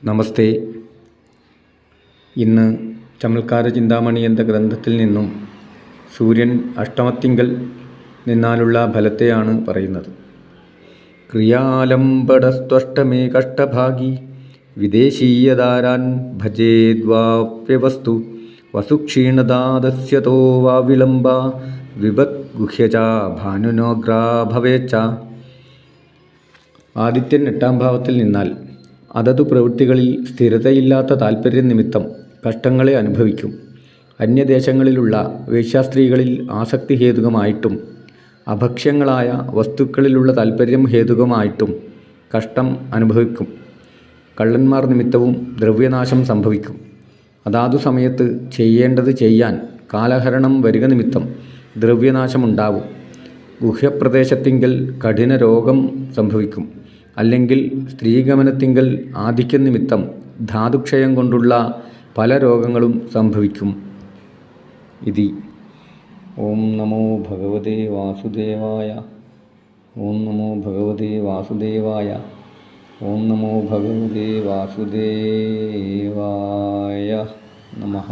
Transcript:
നമസ്തേ. ഇന്ന് ചമൽക്കാര ചിന്താമണി എന്ന ഗ്രന്ഥത്തിൽ നിന്നും സൂര്യൻ അഷ്ടമത്തിങ്കൽ നിന്നാലുള്ള ഫലത്തെയാണ് പറയുന്നത്. ക്രിയാലംബടസ്ത്വഷ്ടമേ കഷ്ടഭാഗി വിദേശീയതാരാൻ ഭജേദ്വാപ്യവസ്തു വസുക്ഷീണദാദസ്യതോ വാ വിളംബ വിപത് ഗുഹ്യച ഭാനുനോഗ്രാ ഭവേച്ച. ആദിത്യൻ 8-ാം ഭാവത്തിൽ നിന്നാൽ അതതു പ്രവൃത്തികളിൽ സ്ഥിരതയില്ലാത്ത താൽപ്പര്യനിമിത്തം കഷ്ടങ്ങളെ അനുഭവിക്കും. അന്യദേശങ്ങളിലുള്ള വേശ്യാസ്ത്രീകളിൽ ആസക്തി ഹേതുകമായിട്ടും അഭക്ഷ്യങ്ങളായ വസ്തുക്കളിലുള്ള താൽപ്പര്യം ഹേതുകമായിട്ടും കഷ്ടം അനുഭവിക്കും. കള്ളന്മാർ നിമിത്തവും ദ്രവ്യനാശം സംഭവിക്കും. അതാതു സമയത്ത് ചെയ്യേണ്ടത് ചെയ്യാൻ കാലഹരണം വരിക നിമിത്തം ദ്രവ്യനാശമുണ്ടാവും. ഗുഹ്യപ്രദേശത്തിങ്കൽ കഠിന രോഗം സംഭവിക്കും. അല്ലെങ്കിൽ സ്ത്രീഗമനത്തിങ്കൽ ആധിക്യം നിമിത്തം ധാതുക്ഷയം കൊണ്ടുള്ള പല രോഗങ്ങളും സംഭവിക്കും. ഇതി. ഓം നമോ ഭഗവതേ വാസുദേവായ. ഓം നമോ ഭഗവതേ വാസുദേവായ. ഓം നമോ ഭഗവതേ വാസുദേവായ നമഃ.